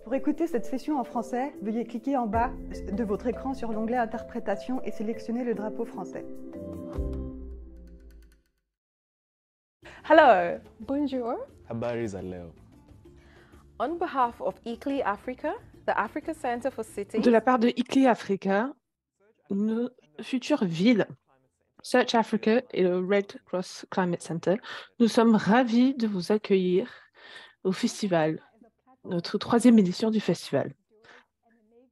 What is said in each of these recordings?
Pour écouter cette session en français, veuillez cliquer en bas de votre écran sur l'onglet Interprétation et sélectionner le drapeau français. Hello, bonjour. Habari za leo. On behalf of ICLEI Africa, the Africa Center for Cities, De la part de ICLEI Africa, nos futures villes, Search Africa et le Red Cross Climate Center, nous sommes ravis de vous accueillir au festival, notre 3e édition du festival.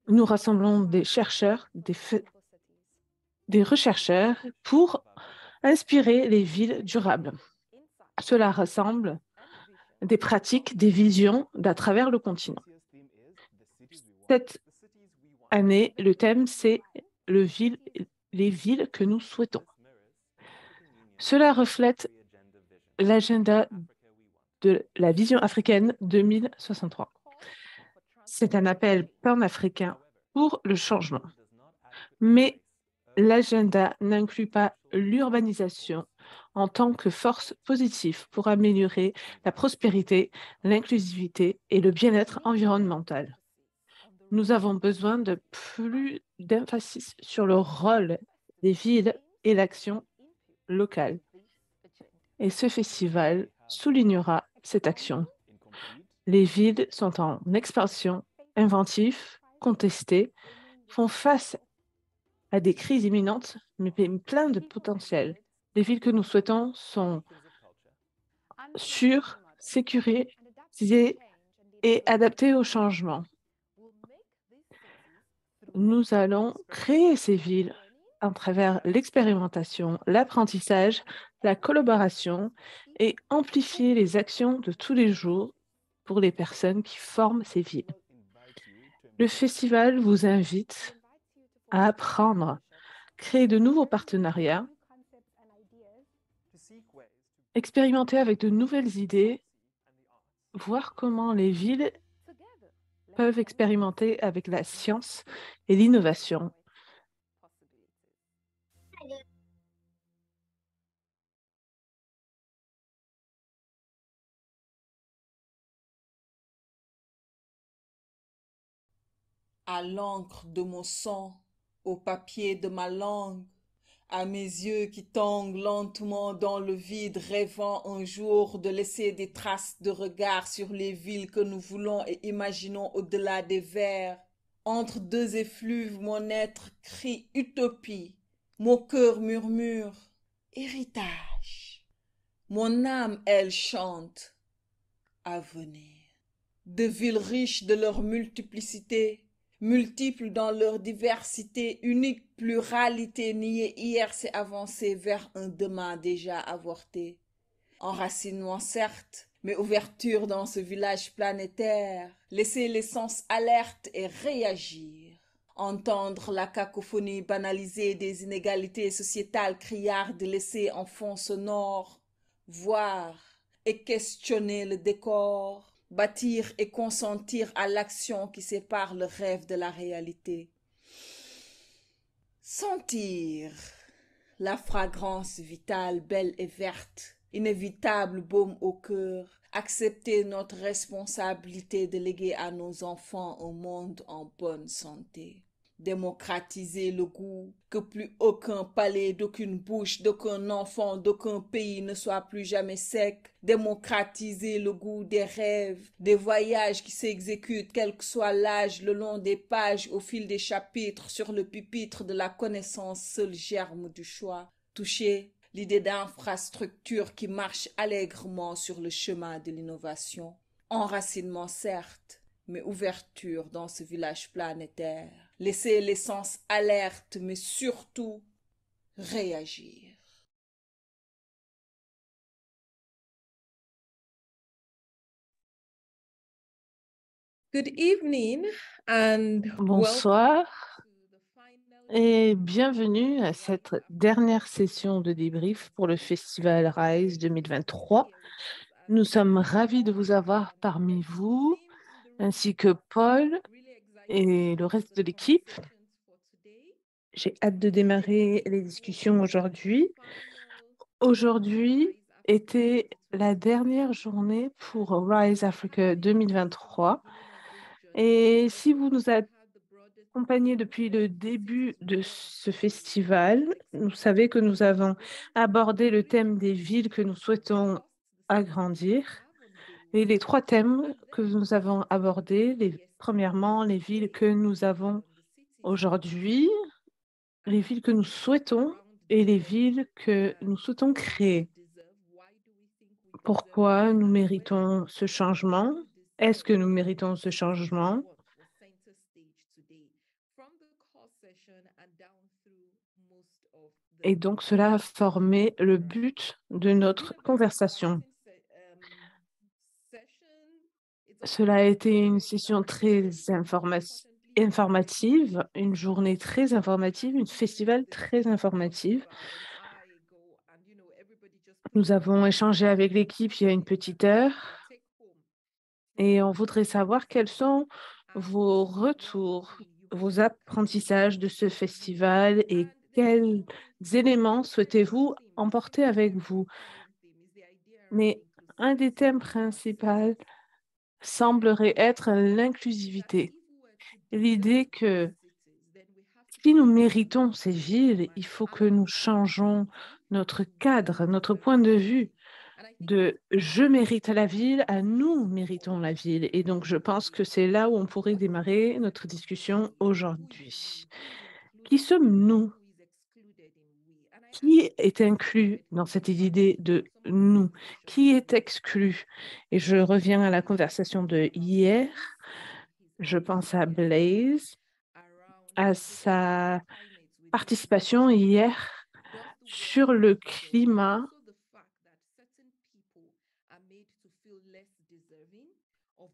Nous rassemblons des chercheurs, des rechercheurs pour inspirer les villes durables. Cela rassemble des pratiques, des visions d'à travers le continent. Cette année, le thème, c'est les villes que nous souhaitons. Cela reflète l'agenda de la vision africaine 2063. C'est un appel pan-africain pour le changement. Mais l'agenda n'inclut pas l'urbanisation en tant que force positive pour améliorer la prospérité, l'inclusivité et le bien-être environnemental. Nous avons besoin de plus d'emphasis sur le rôle des villes et l'action locale. Et ce festival soulignera cette action. Les villes sont en expansion, inventives, contestées, font face à des crises imminentes, mais plein de potentiel. Les villes que nous souhaitons sont sûres, sécurisées et adaptées au changement. Nous allons créer ces villes à travers l'expérimentation, l'apprentissage, la collaboration et amplifier les actions de tous les jours pour les personnes qui forment ces villes. Le festival vous invite à apprendre, créer de nouveaux partenariats, expérimenter avec de nouvelles idées, voir comment les villes peuvent expérimenter avec la science et l'innovation. À l'encre de mon sang, au papier de ma langue, à mes yeux qui tanguent lentement dans le vide, rêvant un jour de laisser des traces de regard sur les villes que nous voulons et imaginons au-delà des vers. Entre deux effluves, mon être crie utopie, mon cœur murmure héritage. Mon âme, elle, chante avenir. De villes riches de leur multiplicité, multiples dans leur diversité, unique pluralité niée hier s'est avancée vers un demain déjà avorté. Enracinement certes, mais ouverture dans ce village planétaire, laisser les sens alertes et réagir. Entendre la cacophonie banalisée des inégalités sociétales criardes laissées en fond sonore, voir et questionner le décor, bâtir et consentir à l'action qui sépare le rêve de la réalité. Sentir la fragrance vitale, belle et verte, inévitable baume au cœur, accepter notre responsabilité de léguer à nos enfants un monde en bonne santé. Démocratiser le goût, que plus aucun palais, d'aucune bouche, d'aucun enfant, d'aucun pays ne soit plus jamais sec. Démocratiser le goût des rêves, des voyages qui s'exécutent, quel que soit l'âge, le long des pages, au fil des chapitres, sur le pupitre de la connaissance, seul germe du choix. Toucher l'idée d'infrastructure qui marche allègrement sur le chemin de l'innovation. Enracinement certes, mais ouverture dans ce village planétaire. Laisser les sens alertes, mais surtout réagir. Good evening and Bonsoir et bienvenue à cette dernière session de débrief pour le Festival RISE 2023. Nous sommes ravis de vous avoir parmi vous, ainsi que Paul et le reste de l'équipe. J'ai hâte de démarrer les discussions aujourd'hui. Aujourd'hui était la dernière journée pour RISE Africa 2023. Et si vous nous accompagnez depuis le début de ce festival, vous savez que nous avons abordé le thème des villes que nous souhaitons agrandir. Et les trois thèmes que nous avons abordés, premièrement, les villes que nous avons aujourd'hui, les villes que nous souhaitons et les villes que nous souhaitons créer. Pourquoi nous méritons ce changement? Est-ce que nous méritons ce changement? Et donc, cela a formé le but de notre conversation. Cela a été une session très informative, une journée très informative, un festival très informatif. Nous avons échangé avec l'équipe il y a une petite heure et on voudrait savoir quels sont vos retours, vos apprentissages de ce festival et quels éléments souhaitez-vous emporter avec vous. Mais un des thèmes principaux semblerait être l'inclusivité. L'idée que si nous méritons ces villes, il faut que nous changeons notre cadre, notre point de vue de je mérite la ville à nous méritons la ville. Et donc, je pense que c'est là où on pourrait démarrer notre discussion aujourd'hui. Qui sommes-nous? Qui est inclus dans cette idée de nous? Qui est exclu? Et je reviens à la conversation de hier. Je pense à Blaise, à sa participation hier sur le climat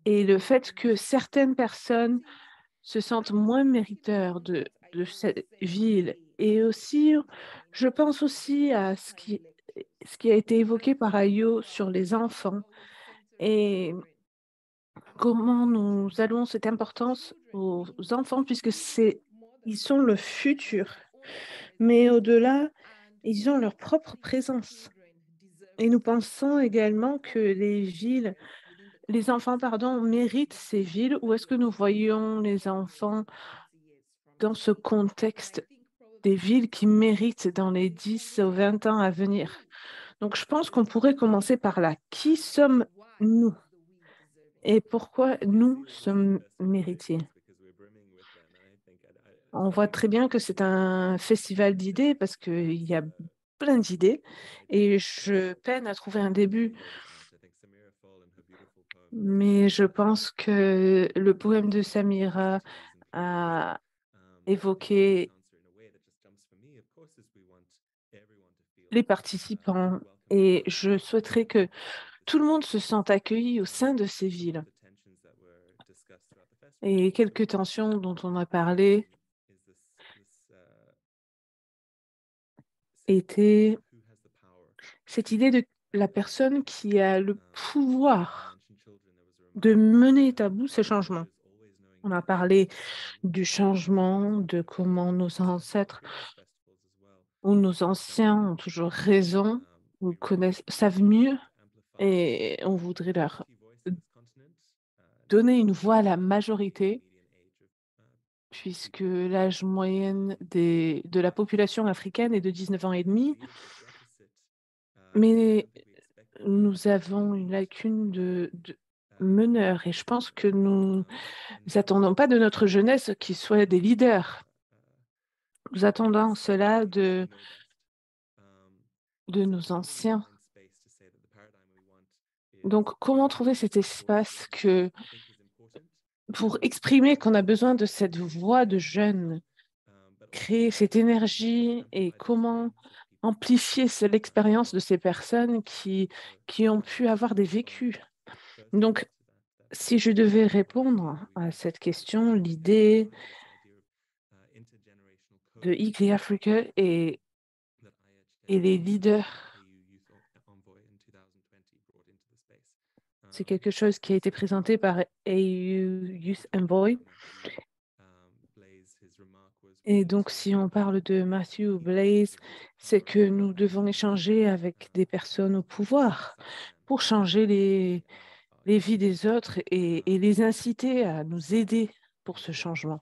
et le fait que certaines personnes se sentent moins mériteurs de cette ville. Et aussi, je pense aussi à ce qui a été évoqué par Ayo sur les enfants et comment nous allouons cette importance aux enfants puisque ils sont le futur. Mais au-delà, ils ont leur propre présence. Et nous pensons également que les enfants, pardon, méritent ces villes. Ou est-ce que nous voyons les enfants dans ce contexte des villes qui méritent dans les 10 ou 20 ans à venir? Donc, je pense qu'on pourrait commencer par là. Qui sommes-nous et pourquoi nous sommes méritiers? On voit très bien que c'est un festival d'idées parce qu'il y a plein d'idées et je peine à trouver un début. Mais je pense que le poème de Samira a évoqué les participants et je souhaiterais que tout le monde se sente accueilli au sein de ces villes. Et quelques tensions dont on a parlé étaient cette idée de la personne qui a le pouvoir de mener à bout ce changement. On a parlé du changement, de comment nos ancêtres ou nos anciens ont toujours raison, ou savent mieux, et on voudrait leur donner une voix à la majorité, puisque l'âge moyen de la population africaine est de 19 ans et demi. Mais nous avons une lacune de meneurs et je pense que nous attendons pas de notre jeunesse qu'ils soient des leaders. Nous attendons cela de nos anciens. Donc, comment trouver cet espace pour exprimer qu'on a besoin de cette voix de jeunes, créer cette énergie et comment amplifier l'expérience de ces personnes qui ont pu avoir des vécus. Donc, si je devais répondre à cette question, l'idée de Equally Africa et les leaders, c'est quelque chose qui a été présenté par AU Youth Envoy. Et donc, si on parle de Matthew ou Blaise, c'est que nous devons échanger avec des personnes au pouvoir pour changer les vies des autres et les inciter à nous aider pour ce changement.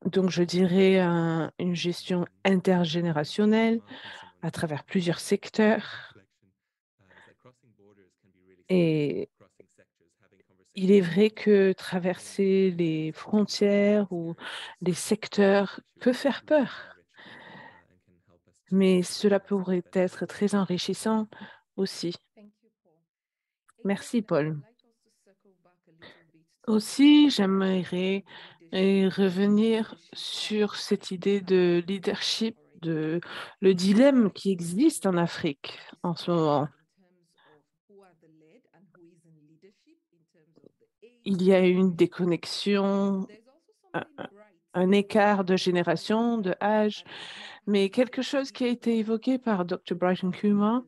Donc, je dirais une gestion intergénérationnelle à travers plusieurs secteurs. Et il est vrai que traverser les frontières ou les secteurs peut faire peur, mais cela pourrait être très enrichissant aussi. Merci, Paul. Aussi, j'aimerais revenir sur cette idée de leadership, de le dilemme qui existe en Afrique en ce moment. Il y a une déconnexion, un écart de génération, de âge, mais quelque chose qui a été évoqué par Dr. Brighton Kuma,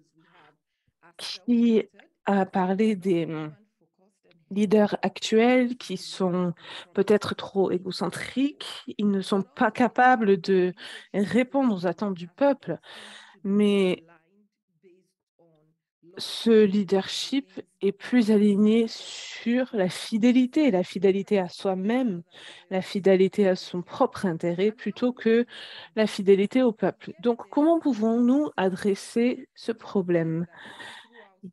qui a parlé des leaders actuels qui sont peut-être trop égocentriques, ils ne sont pas capables de répondre aux attentes du peuple, mais ce leadership est plus aligné sur la fidélité à soi-même, la fidélité à son propre intérêt plutôt que la fidélité au peuple. Donc, comment pouvons-nous adresser ce problème?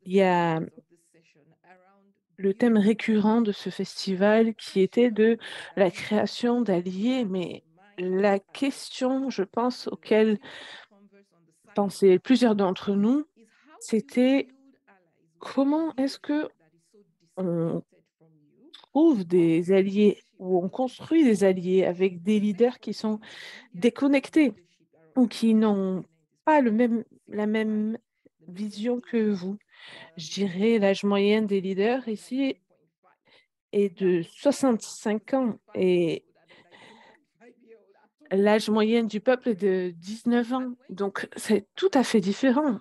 Il y a le thème récurrent de ce festival qui était de la création d'alliés, mais la question, je pense, auquel pensaient plusieurs d'entre nous, c'était comment est-ce que on trouve des alliés ou on construit des alliés avec des leaders qui sont déconnectés ou qui n'ont pas la même vision que vous. Je dirais l'âge moyen des leaders ici est de 65 ans et l'âge moyen du peuple est de 19 ans. Donc, c'est tout à fait différent.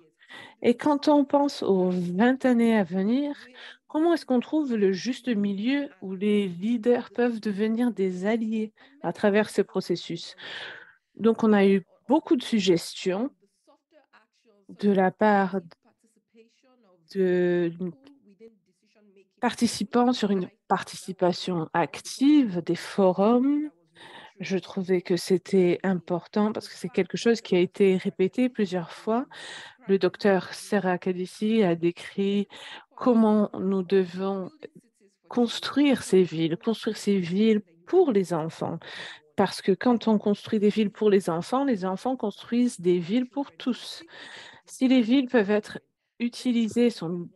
Et quand on pense aux 20 années à venir, comment est-ce qu'on trouve le juste milieu où les leaders peuvent devenir des alliés à travers ce processus? Donc, on a eu beaucoup de suggestions de la part de participants sur une participation active des forums. Je trouvais que c'était important parce que c'est quelque chose qui a été répété plusieurs fois. Le docteur Serra Kadissi a décrit comment nous devons construire ces villes pour les enfants. Parce que quand on construit des villes pour les enfants construisent des villes pour tous. Si les villes peuvent être utilisées, sont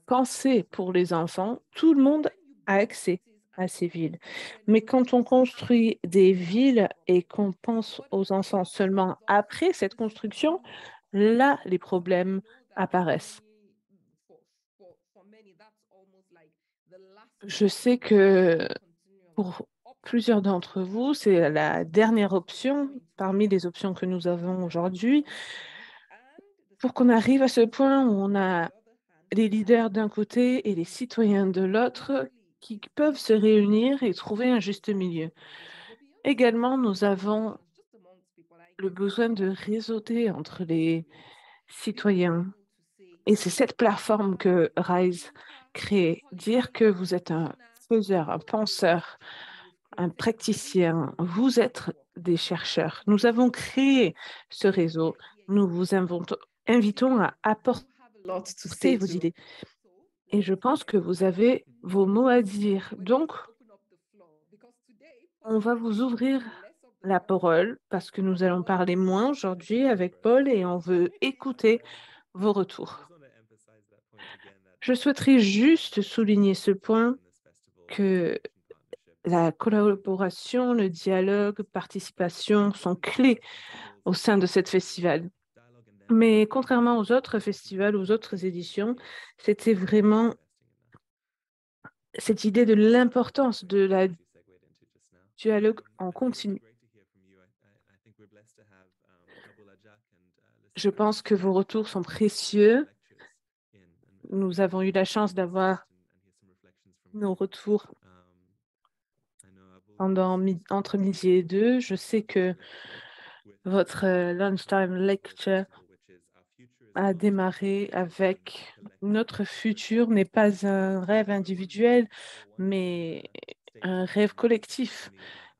pensées pour les enfants, tout le monde a accès à ces villes. Mais quand on construit des villes et qu'on pense aux enfants seulement après cette construction, là, les problèmes apparaissent. Je sais que pour plusieurs d'entre vous, c'est la dernière option parmi les options que nous avons aujourd'hui pour qu'on arrive à ce point où on a les leaders d'un côté et les citoyens de l'autre qui peuvent se réunir et trouver un juste milieu. Également, nous avons le besoin de réseauter entre les citoyens. Et c'est cette plateforme que RISE crée. Dire que vous êtes un faiseur, un penseur, un praticien, vous êtes des chercheurs. Nous avons créé ce réseau. Nous vous invitons à apporter vos idées. Et je pense que vous avez vos mots à dire. Donc, on va vous ouvrir la parole parce que nous allons parler moins aujourd'hui avec Paul et on veut écouter vos retours. Je souhaiterais juste souligner ce point que la collaboration, le dialogue, participation sont clés au sein de ce festival. Mais contrairement aux autres festivals, aux autres éditions, c'était vraiment cette idée de l'importance de la dialogue en continu. Je pense que vos retours sont précieux. Nous avons eu la chance d'avoir nos retours entre midi et deux. Je sais que votre lunchtime lecture a démarré avec notre futur n'est pas un rêve individuel, mais un rêve collectif.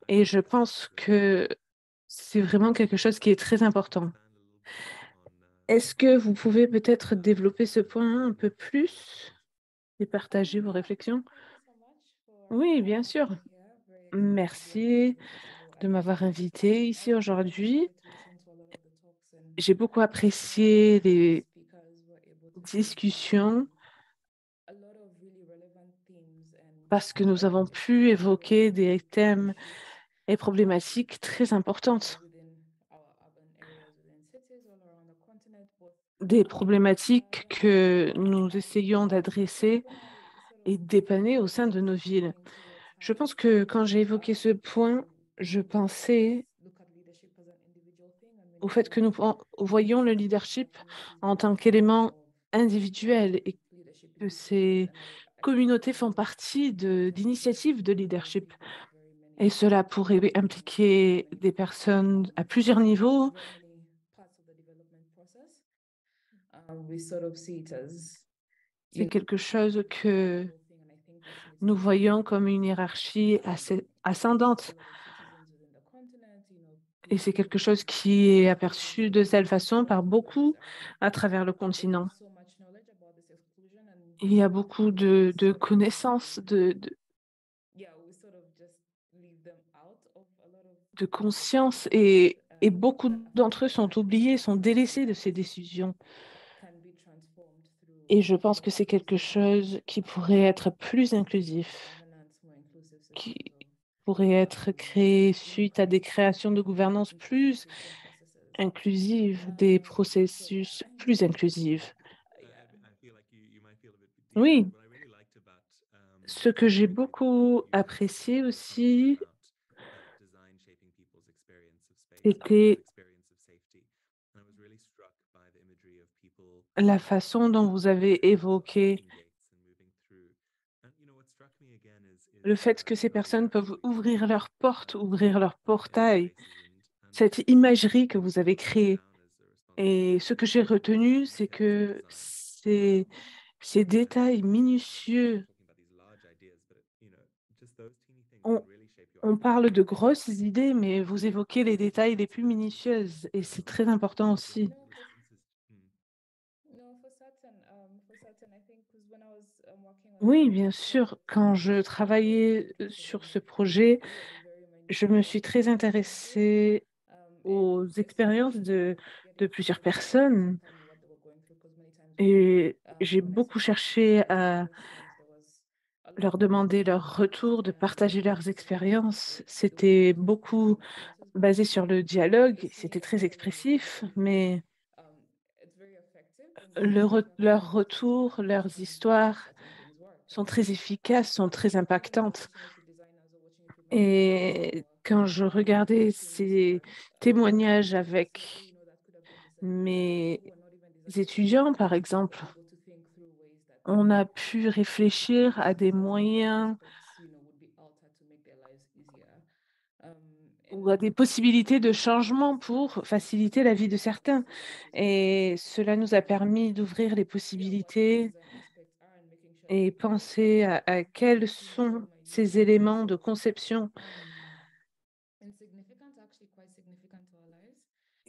Et je pense que c'est vraiment quelque chose qui est très important. Est-ce que vous pouvez peut-être développer ce point un peu plus et partager vos réflexions? Oui, bien sûr. Merci de m'avoir invité ici aujourd'hui. J'ai beaucoup apprécié les discussions parce que nous avons pu évoquer des thèmes et problématiques très importantes, des problématiques que nous essayons d'adresser et dépanner au sein de nos villes. Je pense que quand j'ai évoqué ce point, je pensais au fait que voyons le leadership en tant qu'élément individuel et que ces communautés font partie d'initiatives de leadership. Et cela pourrait impliquer des personnes à plusieurs niveaux. C'est quelque chose que nous voyons comme une hiérarchie assez ascendante. Et c'est quelque chose qui est aperçu de cette façon par beaucoup à travers le continent. Il y a beaucoup de connaissances, de conscience et beaucoup d'entre eux sont oubliés, sont délaissés de ces décisions. Et je pense que c'est quelque chose qui pourrait être plus inclusif, qui pourrait être créé suite à des créations de gouvernance plus inclusives, des processus plus inclusifs. Oui, ce que j'ai beaucoup apprécié aussi, c'était la façon dont vous avez évoqué le fait que ces personnes peuvent ouvrir leurs portes, ouvrir leurs portails, cette imagerie que vous avez créée. Et ce que j'ai retenu, c'est que ces détails minutieux, on, on parle de grosses idées, mais vous évoquez les détails les plus minutieuses et c'est très important aussi. Oui, bien sûr, quand je travaillais sur ce projet, je me suis très intéressée aux expériences de plusieurs personnes et j'ai beaucoup cherché à leur demander leur retour, de partager leurs expériences. C'était beaucoup basé sur le dialogue, c'était très expressif, mais leurs retours, leurs histoires sont très efficaces, sont très impactantes. Et quand je regardais ces témoignages avec mes étudiants, par exemple, on a pu réfléchir à des moyens ou à des possibilités de changement pour faciliter la vie de certains. Et cela nous a permis d'ouvrir les possibilités et penser à quels sont ces éléments de conception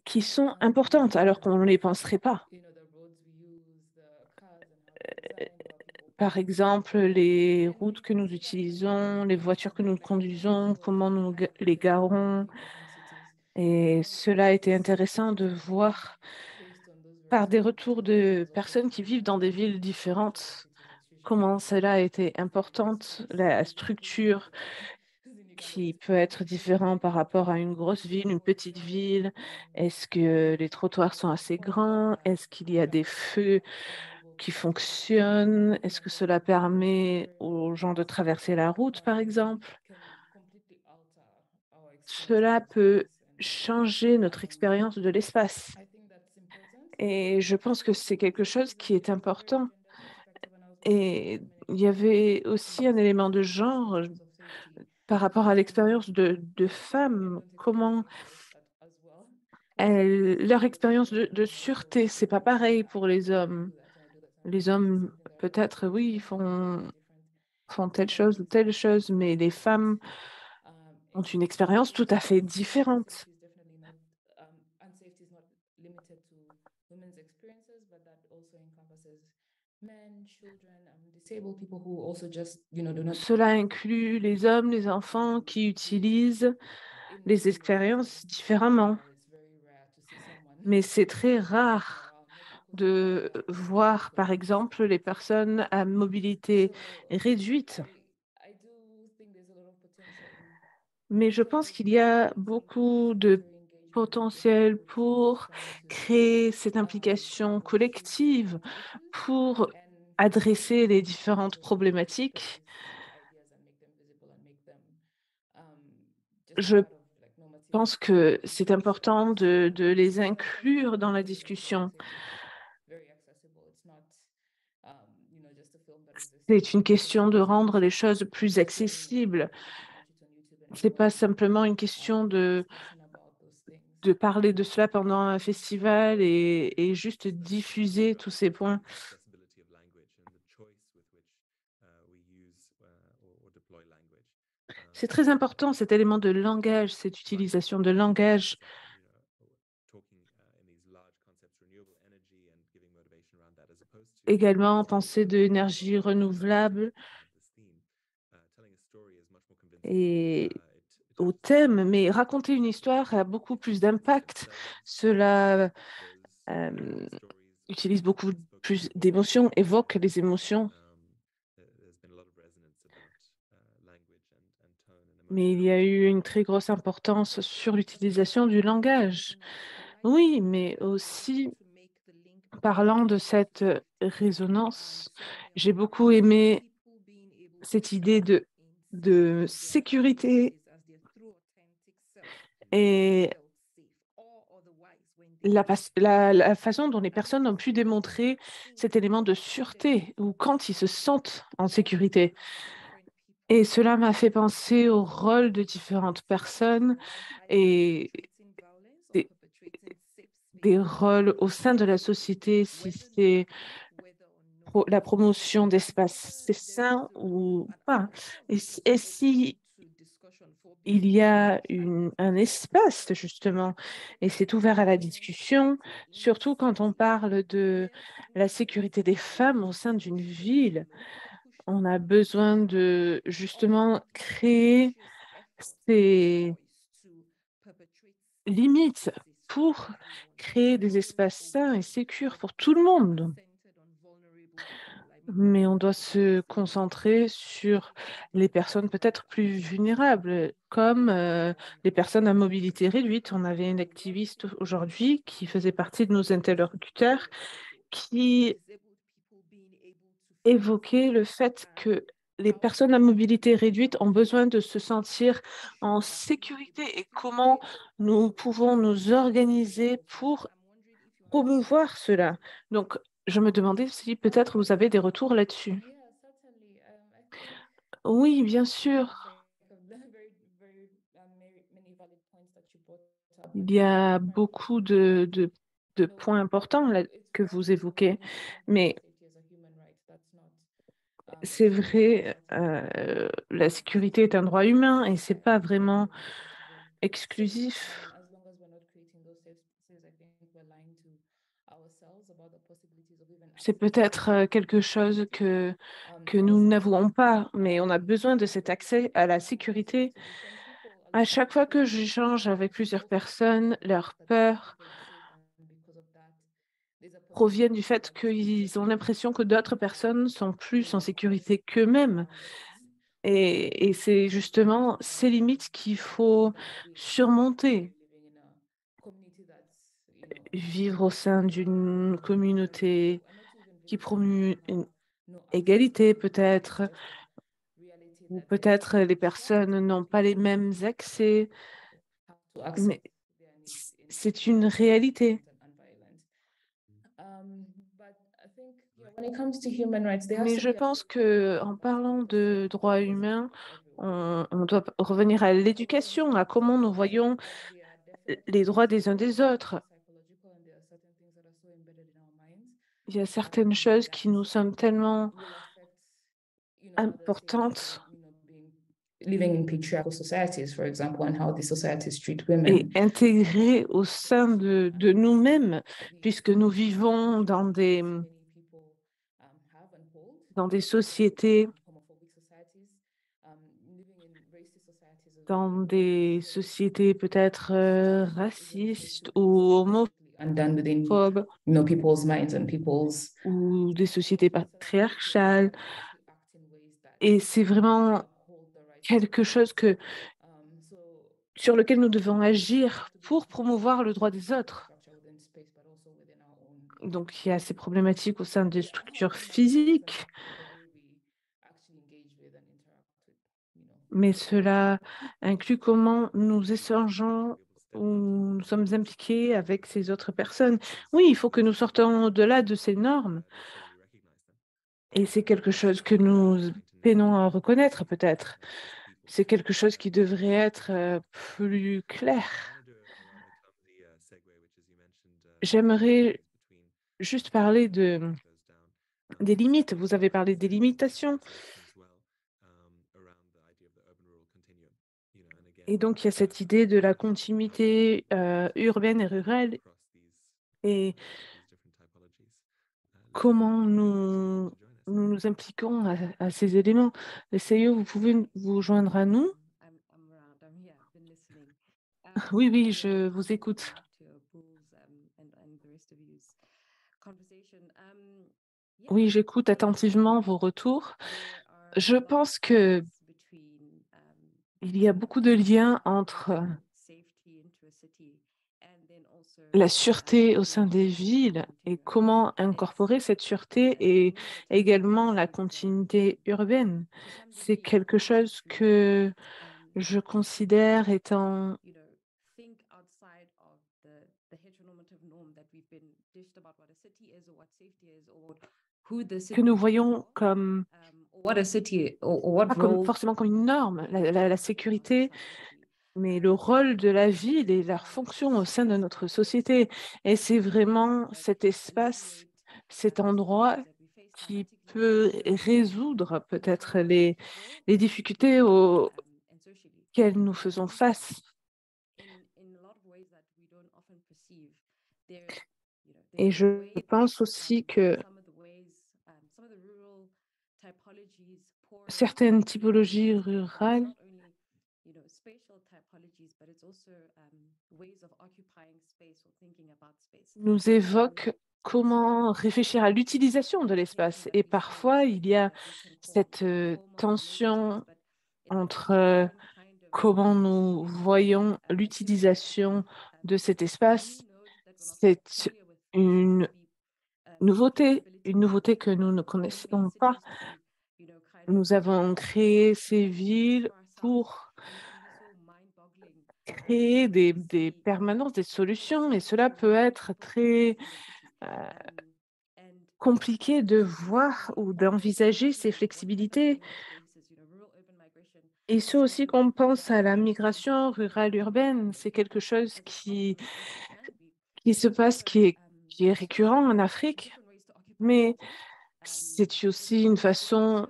qui sont importantes alors qu'on ne les penserait pas. Par exemple, les routes que nous utilisons, les voitures que nous conduisons, comment nous les garons. Et cela a été intéressant de voir par des retours de personnes qui vivent dans des villes différentes comment cela a été importante, la structure qui peut être différente par rapport à une grosse ville, une petite ville. Est-ce que les trottoirs sont assez grands? Est-ce qu'il y a des feux qui fonctionnent? Est-ce que cela permet aux gens de traverser la route, par exemple? Cela peut changer notre expérience de l'espace. Et je pense que c'est quelque chose qui est important. Et il y avait aussi un élément de genre par rapport à l'expérience de femmes. Comment Leur expérience de sûreté, c'est pas pareil pour les hommes. Les hommes, peut-être, oui, font telle chose ou telle chose, mais les femmes ont une expérience tout à fait différente. Cela inclut les hommes, les enfants qui utilisent les expériences différemment. Mais c'est très rare de voir, par exemple, les personnes à mobilité réduite. Mais je pense qu'il y a beaucoup de potentiel pour créer cette implication collective, pour adresser les différentes problématiques. Je pense que c'est important de les inclure dans la discussion. C'est une question de rendre les choses plus accessibles. C'est pas simplement une question de parler de cela pendant un festival et juste diffuser tous ces points. C'est très important, cet élément de langage, cette utilisation de langage. Également, penser de l'énergie renouvelable et au thème, mais raconter une histoire a beaucoup plus d'impact. Cela utilise beaucoup plus d'émotions, évoque les émotions. Mais il y a eu une très grosse importance sur l'utilisation du langage. Oui, mais aussi, parlant de cette résonance, j'ai beaucoup aimé cette idée de sécurité et la façon dont les personnes ont pu démontrer cet élément de sûreté ou quand ils se sentent en sécurité. Et cela m'a fait penser au rôle de différentes personnes et des, des rôles au sein de la société, si c'est la promotion d'espaces sains ou pas. Et si il y a un espace, justement, et c'est ouvert à la discussion, surtout quand on parle de la sécurité des femmes au sein d'une ville. On a besoin de, justement, créer ces limites pour créer des espaces sains et sécurs pour tout le monde. Mais on doit se concentrer sur les personnes peut-être plus vulnérables, comme les personnes à mobilité réduite. On avait une activiste aujourd'hui qui faisait partie de nos interlocuteurs qui évoquait le fait que les personnes à mobilité réduite ont besoin de se sentir en sécurité et comment nous pouvons nous organiser pour promouvoir cela. Donc, je me demandais si peut-être vous avez des retours là-dessus. Oui, bien sûr. Il y a beaucoup de points importants là, que vous évoquez, mais c'est vrai, la sécurité est un droit humain et c'est pas vraiment exclusif. C'est peut-être quelque chose que nous n'avouons pas, mais on a besoin de cet accès à la sécurité. À chaque fois que j'échange avec plusieurs personnes, leurs peurs proviennent du fait qu'ils ont l'impression que d'autres personnes sont plus en sécurité qu'eux-mêmes. Et c'est justement ces limites qu'il faut surmonter. Vivre au sein d'une communauté qui promeut une égalité, peut-être, ou peut-être les personnes n'ont pas les mêmes accès, mais c'est une réalité. Mais je pense que en parlant de droits humains, on doit revenir à l'éducation, à comment nous voyons les droits des uns des autres. Il y a certaines choses qui nous semblent tellement importantes living in patriarchal societies, for example, and how these societies treat et women. intégrées au sein de nous-mêmes, puisque nous vivons dans des sociétés, peut-être racistes ou And done within, homophobes people's minds and people's ou des sociétés patriarcales. Et c'est vraiment quelque chose sur lequel nous devons agir pour promouvoir le droit des autres. Donc, il y a ces problématiques au sein des structures physiques, mais cela inclut comment nous échangeons ou nous sommes impliqués avec ces autres personnes. Oui, il faut que nous sortions au-delà de ces normes. Et c'est quelque chose que nous peinons à reconnaître, peut-être. C'est quelque chose qui devrait être plus clair. J'aimerais juste parler des limites. Vous avez parlé des limitations. Et donc, il y a cette idée de la continuité urbaine et rurale et comment nous impliquons à ces éléments. Les CEO, vous pouvez vous joindre à nous? Oui, oui, je vous écoute. Oui, j'écoute attentivement vos retours. Je pense que il y a beaucoup de liens entre la sûreté au sein des villes et comment incorporer cette sûreté et également la continuité urbaine. C'est quelque chose que je considère étant que nous voyons comme what a city or what pas comme, role forcément comme une norme, la sécurité, mais le rôle de la ville et leur fonction au sein de notre société. Et c'est vraiment cet espace, cet endroit qui peut résoudre peut-être les difficultés auxquelles nous faisons face. Et je pense aussi que certaines typologies rurales nous évoquent comment réfléchir à l'utilisation de l'espace. Et parfois, il y a cette tension entre comment nous voyons l'utilisation de cet espace. C'est une nouveauté que nous ne connaissons pas. Nous avons créé ces villes pour créer des permanences, des solutions, et cela peut être très compliqué de voir ou d'envisager ces flexibilités. Et ce aussi qu'on pense à la migration rurale urbaine, c'est quelque chose qui se passe, qui est récurrent en Afrique, mais c'est aussi une façon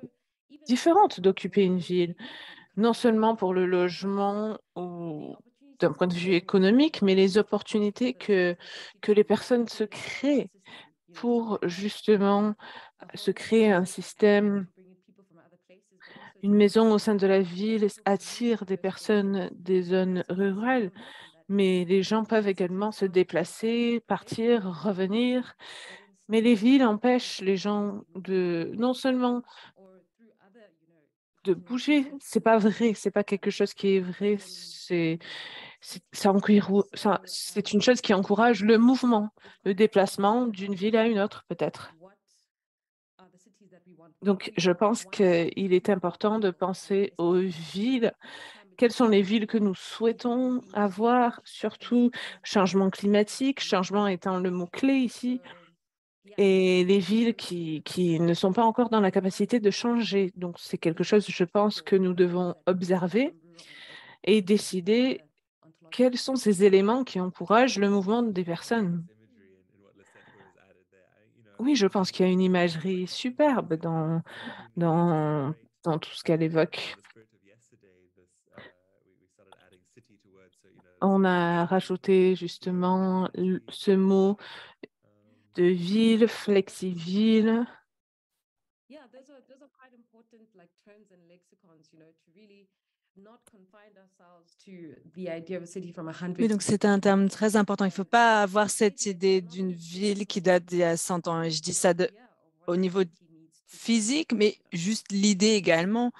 différente d'occuper une ville, non seulement pour le logement ou d'un point de vue économique, mais les opportunités que les personnes se créent pour justement se créer un système. Une maison au sein de la ville attire des personnes des zones rurales, mais les gens peuvent également se déplacer, partir, revenir. Mais les villes empêchent les gens de non seulement de bouger, c'est pas vrai, c'est pas quelque chose qui est vrai, c'est une chose qui encourage le mouvement, le déplacement d'une ville à une autre, peut-être. Donc, je pense qu'il est important de penser aux villes. Quelles sont les villes que nous souhaitons avoir, surtout changement climatique, changement étant le mot-clé ici, et les villes qui ne sont pas encore dans la capacité de changer. Donc, c'est quelque chose, je pense, que nous devons observer et décider quels sont ces éléments qui encouragent le mouvement des personnes? Oui, je pense qu'il y a une imagerie superbe dans, dans tout ce qu'elle évoque. On a rajouté justement ce mot de ville, flexi-ville. Yeah, those are quite important like terms and lexicons, to really not confine ourselves to the idea of a city from Oui, 100. donc c'est un terme très important. Il ne faut pas avoir cette idée d'une ville qui date d'il y a 100 ans. Et je dis ça au niveau physique, mais juste l'idée également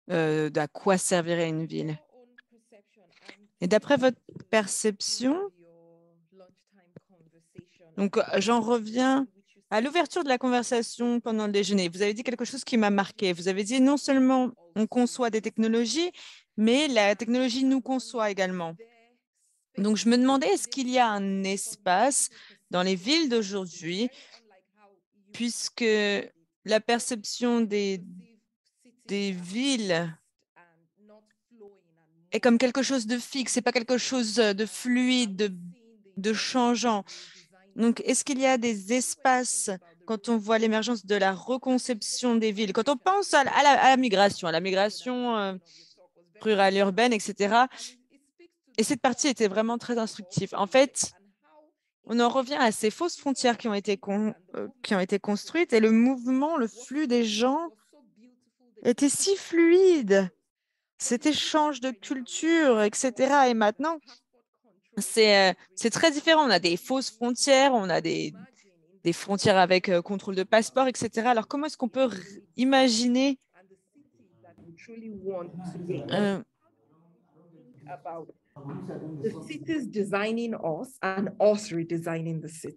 d'à quoi servirait une ville. Et d'après votre perception, donc j'en reviens à l'ouverture de la conversation pendant le déjeuner. Vous avez dit quelque chose qui m'a marqué. Vous avez dit non seulement on conçoit des technologies, mais la technologie nous conçoit également. Donc je me demandais, est-ce qu'il y a un espace dans les villes d'aujourd'hui, puisque la perception des villes est comme quelque chose de fixe, c'est pas quelque chose de fluide, de changeant. Donc, est-ce qu'il y a des espaces quand on voit l'émergence de la reconception des villes, quand on pense à la migration rurale, urbaine, etc. Et cette partie était vraiment très instructive. En fait, on en revient à ces fausses frontières qui ont été construites et le mouvement, le flux des gens était si fluide. Cet échange de culture, etc. Et maintenant, c'est très différent. On a des fausses frontières, on a des frontières avec contrôle de passeport, etc. Alors, comment est-ce qu'on peut imaginer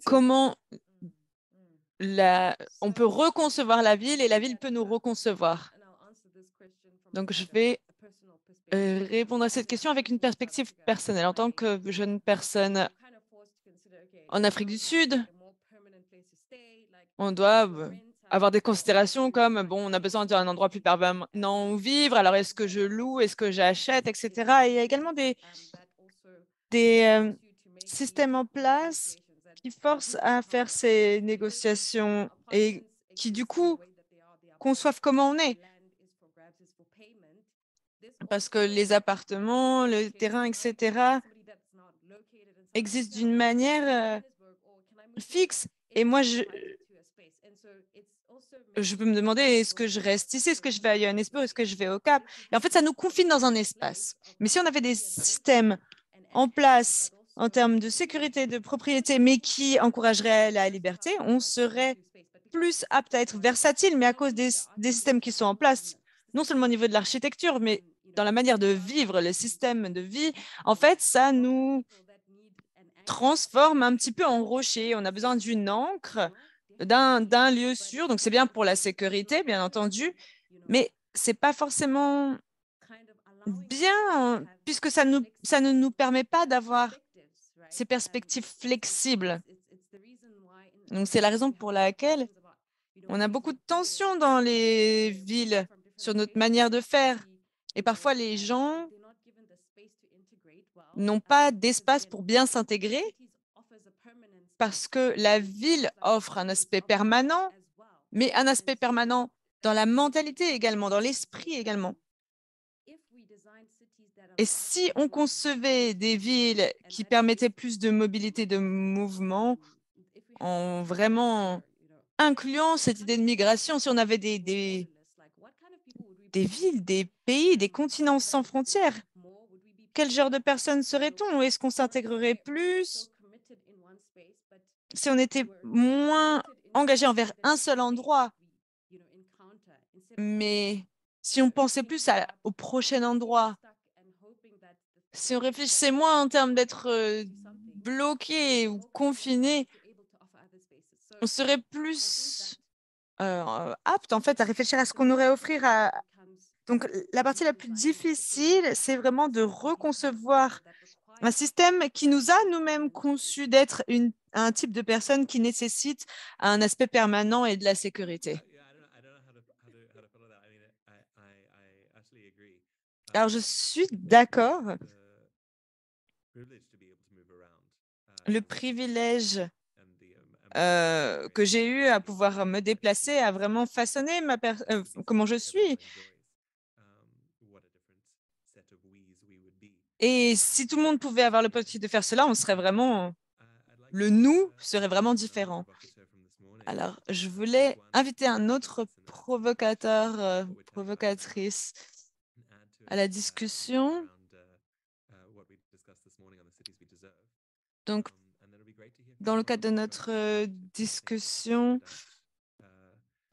comment on peut reconcevoir la ville et la ville peut nous reconcevoir? Donc, je vais répondre à cette question avec une perspective personnelle. En tant que jeune personne en Afrique du Sud, on doit avoir des considérations comme, bon, on a besoin d'un endroit plus permanent où vivre, alors est-ce que je loue, est-ce que j'achète, etc. Et il y a également des systèmes en place qui forcent à faire ces négociations et qui, du coup, conçoivent comment on est. Parce que les appartements, le terrain, etc., existent d'une manière fixe. Et moi, je peux me demander, est-ce que je reste ici, est-ce que je vais à Johannesburg, est-ce que je vais au Cap? Et en fait, ça nous confine dans un espace. Mais si on avait des systèmes en place en termes de sécurité, de propriété, mais qui encourageraient la liberté, on serait plus apte à être versatile, mais à cause des systèmes qui sont en place, non seulement au niveau de l'architecture, mais dans la manière de vivre, le système de vie, en fait, ça nous transforme un petit peu en rocher. On a besoin d'une encre, d'un lieu sûr. Donc, c'est bien pour la sécurité, bien entendu, mais c'est pas forcément bien puisque ça ne nous permet pas d'avoir ces perspectives flexibles. Donc, c'est la raison pour laquelle on a beaucoup de tensions dans les villes sur notre manière de faire. Et parfois, les gens n'ont pas d'espace pour bien s'intégrer parce que la ville offre un aspect permanent, mais un aspect permanent dans la mentalité également, dans l'esprit également. Et si on concevait des villes qui permettaient plus de mobilité, de mouvement, en vraiment incluant cette idée de migration, si on avait des villes, des pays, des continents sans frontières, quel genre de personnes serait-on? Est-ce qu'on s'intégrerait plus si on était moins engagé envers un seul endroit? Mais si on pensait plus au prochain endroit, si on réfléchissait moins en termes d'être bloqué ou confiné, on serait plus apte en fait à réfléchir à ce qu'on aurait à offrir à. Donc la partie la plus difficile, c'est vraiment de reconcevoir un système qui nous a nous-mêmes conçus d'être un type de personne qui nécessite un aspect permanent et de la sécurité. Alors, je suis d'accord le privilège que j'ai eu à pouvoir me déplacer, à vraiment façonner comment je suis. Et si tout le monde pouvait avoir l'opportunité de faire cela, le nous serait vraiment différent. Alors, je voulais inviter un autre provocateur, provocatrice à la discussion. Donc, dans le cadre de notre discussion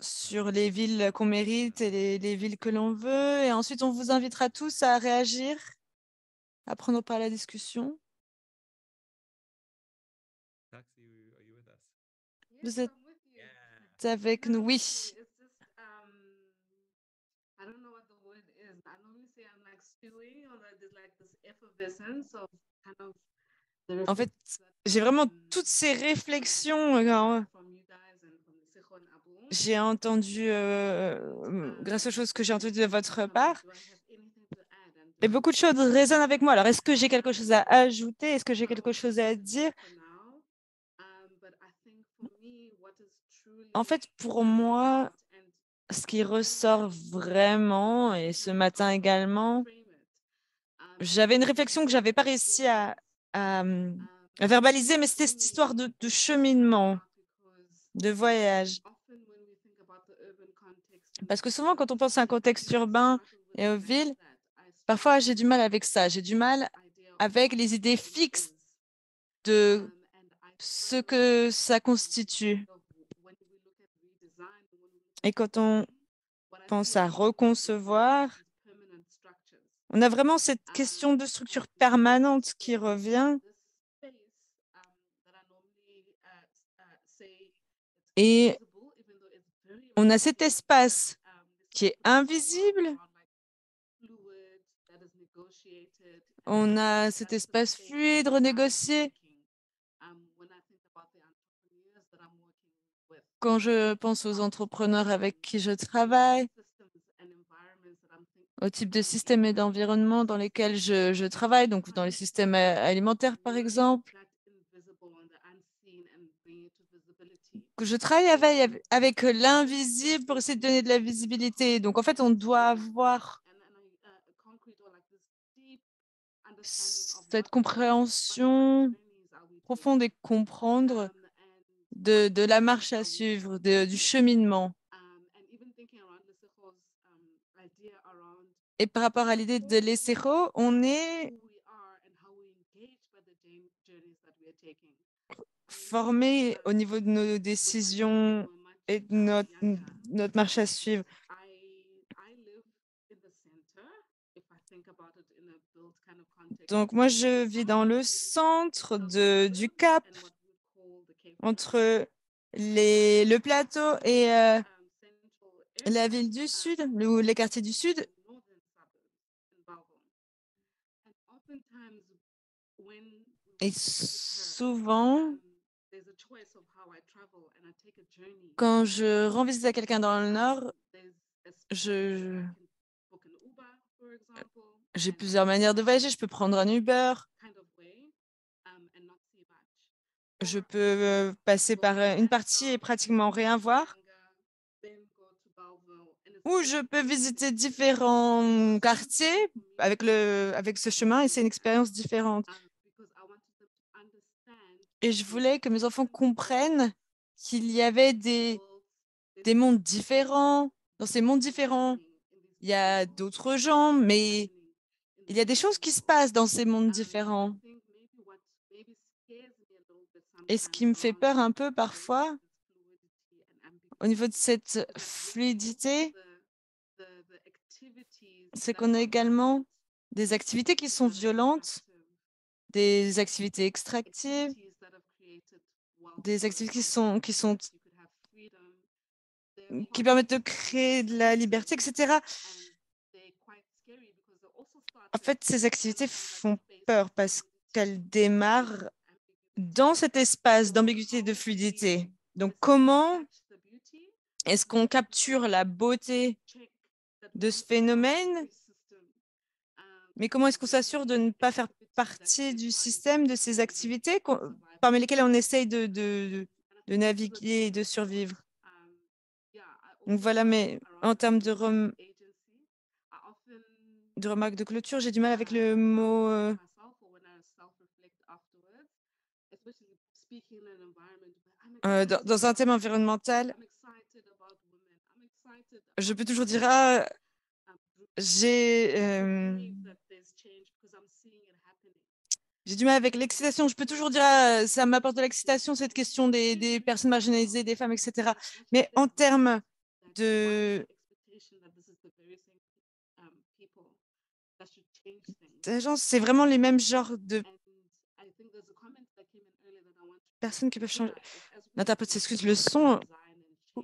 sur les villes qu'on mérite et les villes que l'on veut, et ensuite on vous invitera tous à réagir, à prendre part à la discussion. Vous êtes avec nous? Oui. En fait, j'ai vraiment toutes ces réflexions. J'ai entendu, grâce aux choses que j'ai entendues de votre part, et beaucoup de choses résonnent avec moi. Alors, est-ce que j'ai quelque chose à ajouter? Est-ce que j'ai quelque chose à dire? En fait, pour moi, ce qui ressort vraiment, et ce matin également, j'avais une réflexion que je n'avais pas réussi à verbaliser, mais c'était cette histoire de cheminement, de voyage. Parce que souvent, quand on pense à un contexte urbain et aux villes, parfois j'ai du mal avec ça. J'ai du mal avec les idées fixes de ce que ça constitue. Et quand on pense à reconcevoir, on a vraiment cette question de structure permanente qui revient. Et on a cet espace qui est invisible. On a cet espace fluide, renégocié. Quand je pense aux entrepreneurs avec qui je travaille, au type de système et d'environnement dans lesquels je travaille, donc dans les systèmes alimentaires par exemple, que je travaille avec l'invisible pour essayer de donner de la visibilité. Donc en fait, on doit avoir cette compréhension profonde et comprendre de la marche à suivre, du cheminement. Et par rapport à l'idée de l'ESERO, on est formé au niveau de nos décisions et de notre marche à suivre. Donc moi, je vis dans le centre du Cap, entre le plateau et la ville du Sud, ou les quartiers du Sud. Et souvent, quand je rends visite à quelqu'un dans le Nord, j'ai plusieurs manières de voyager. Je peux prendre un Uber. Je peux passer par une partie et pratiquement rien voir. Ou je peux visiter différents quartiers avec ce chemin et c'est une expérience différente. Et je voulais que mes enfants comprennent qu'il y avait des mondes différents. Dans ces mondes différents, il y a d'autres gens, mais il y a des choses qui se passent dans ces mondes différents. Et ce qui me fait peur un peu parfois, au niveau de cette fluidité, c'est qu'on a également des activités qui sont violentes, des activités extractives, des activités qui permettent de créer de la liberté, etc. En fait, ces activités font peur parce qu'elles démarrent dans cet espace d'ambiguïté et de fluidité. Donc, comment est-ce qu'on capture la beauté de ce phénomène, mais comment est-ce qu'on s'assure de ne pas faire partie du système, de ces activités parmi lesquelles on essaye de naviguer et de survivre. Donc voilà, mais en termes de remarques de clôture, j'ai du mal avec le mot dans un thème environnemental. Je peux toujours dire, ah, j'ai du mal avec l'excitation. Je peux toujours dire, ah, ça m'apporte de l'excitation, cette question des personnes marginalisées, des femmes, etc. Mais en termes d'agence, c'est vraiment les mêmes genres de personnes qui peuvent changer. L'interprète s'excuse, le son,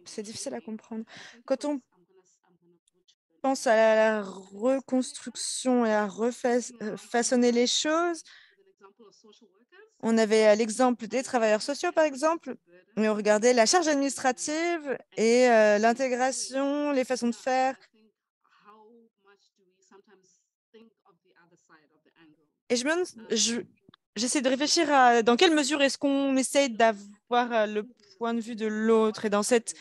c'est difficile à comprendre. Quand on pense à la reconstruction et à façonner les choses, on avait l'exemple des travailleurs sociaux, par exemple, et on regardait la charge administrative et l'intégration, les façons de faire. Et j'essaie de réfléchir à dans quelle mesure est-ce qu'on essaye d'avoir le point de vue de l'autre et dans cette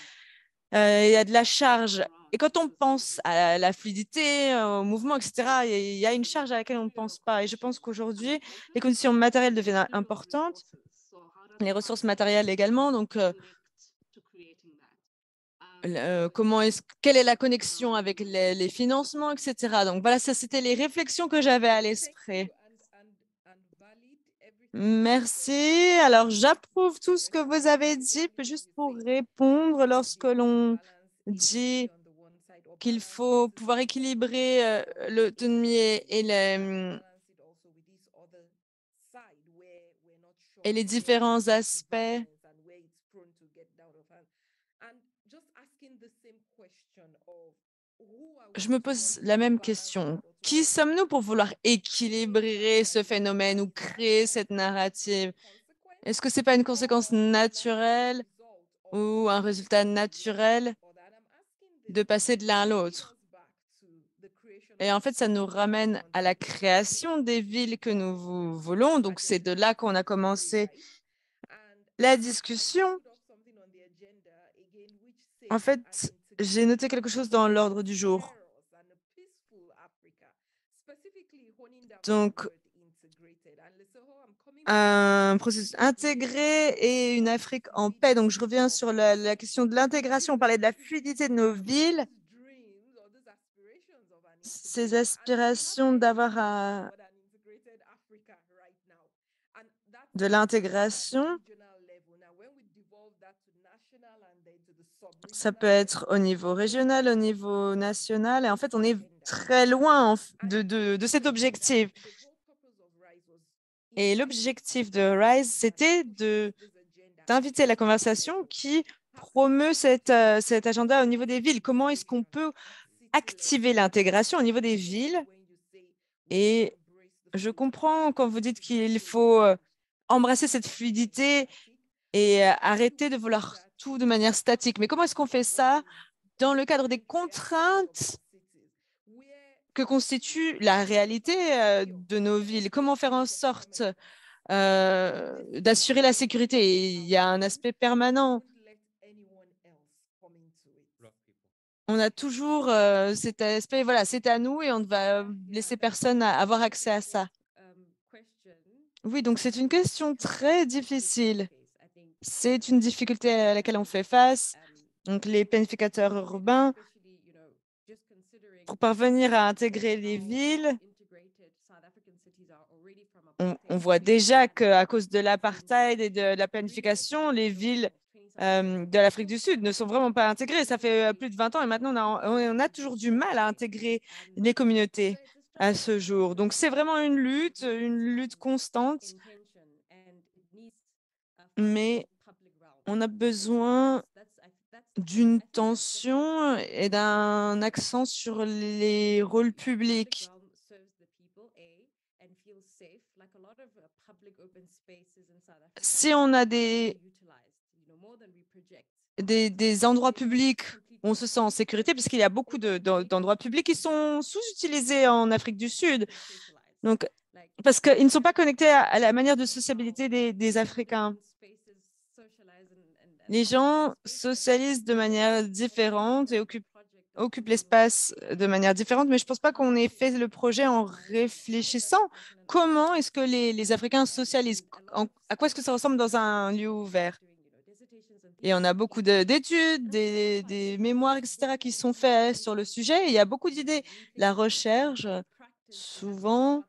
il y a de la charge. Et quand on pense à la fluidité, au mouvement, etc., il y a une charge à laquelle on ne pense pas. Et je pense qu'aujourd'hui, les conditions matérielles deviennent importantes, les ressources matérielles également. Donc, quelle est la connexion avec les financements, etc. Donc, voilà, ça, c'était les réflexions que j'avais à l'esprit. Merci. Alors, j'approuve tout ce que vous avez dit. Juste pour répondre, lorsque l'on dit qu'il faut pouvoir équilibrer l'autonomie et les différents aspects. Je me pose la même question. Qui sommes-nous pour vouloir équilibrer ce phénomène ou créer cette narrative? Est-ce que ce n'est pas une conséquence naturelle ou un résultat naturel de passer de l'un à l'autre? Et en fait, ça nous ramène à la création des villes que nous voulons. Donc, c'est de là qu'on a commencé la discussion. En fait, j'ai noté quelque chose dans l'ordre du jour. Donc, un processus intégré et une Afrique en paix. Donc, je reviens sur la question de l'intégration. On parlait de la fluidité de nos villes. Ces aspirations d'avoir de l'intégration, ça peut être au niveau régional, au niveau national. Et en fait, on est très loin de cet objectif. Et l'objectif de RISE, c'était d'inviter la conversation qui promeut cet agenda au niveau des villes. Comment est-ce qu'on peut activer l'intégration au niveau des villes? Et je comprends quand vous dites qu'il faut embrasser cette fluidité et arrêter de vouloir tout de manière statique. Mais comment est-ce qu'on fait ça dans le cadre des contraintes que constitue la réalité de nos villes? Comment faire en sorte d'assurer la sécurité? Il y a un aspect permanent. On a toujours cet aspect, voilà, c'est à nous et on ne va laisser personne avoir accès à ça. Oui, donc c'est une question très difficile. C'est une difficulté à laquelle on fait face. Donc, les planificateurs urbains, pour parvenir à intégrer les villes, on voit déjà qu'à cause de l'apartheid et de la planification, les villes de l'Afrique du Sud ne sont vraiment pas intégrées. Ça fait plus de 20 ans et maintenant, on a toujours du mal à intégrer les communautés à ce jour. Donc, c'est vraiment une lutte constante. Mais on a besoin d'une tension et d'un accent sur les rôles publics. Si on a des endroits publics où on se sent en sécurité, parce qu'il y a beaucoup d'endroits publics qui sont sous-utilisés en Afrique du Sud. Donc, parce qu'ils ne sont pas connectés à la manière de sociabilité des Africains. Les gens socialisent de manière différente et occupent l'espace de manière différente, mais je ne pense pas qu'on ait fait le projet en réfléchissant comment est-ce que les Africains socialisent, à quoi est-ce que ça ressemble dans un lieu ouvert. Et on a beaucoup d'études, des mémoires, etc., qui sont faits sur le sujet. Et il y a beaucoup d'idées. La recherche, souvent,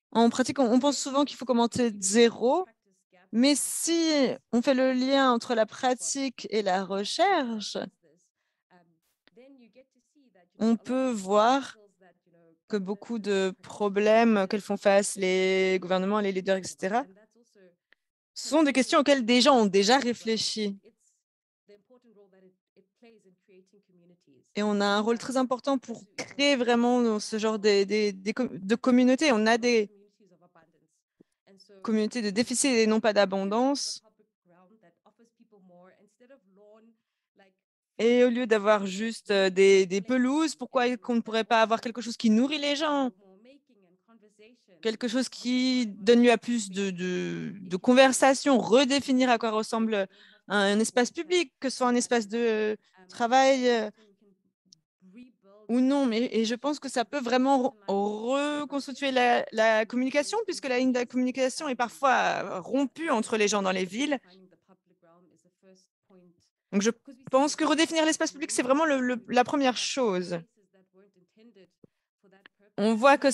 en pratique, on pense souvent qu'il faut commencer de zéro. Mais si on fait le lien entre la pratique et la recherche, on peut voir que beaucoup de problèmes auxquels font face les gouvernements, les leaders, etc., sont des questions auxquelles des gens ont déjà réfléchi. Et on a un rôle très important pour créer vraiment ce genre de communautés. On a des communautés de déficit et non pas d'abondance. Et au lieu d'avoir juste des pelouses, pourquoi qu'on ne pourrait pas avoir quelque chose qui nourrit les gens? Quelque chose qui donne lieu à plus de conversation, redéfinir à quoi ressemble un espace public, que ce soit un espace de travail ou non. Et je pense que ça peut vraiment reconstituer la communication, puisque la ligne de la communication est parfois rompue entre les gens dans les villes. Donc, je pense que redéfinir l'espace public, c'est vraiment la première chose. On voit que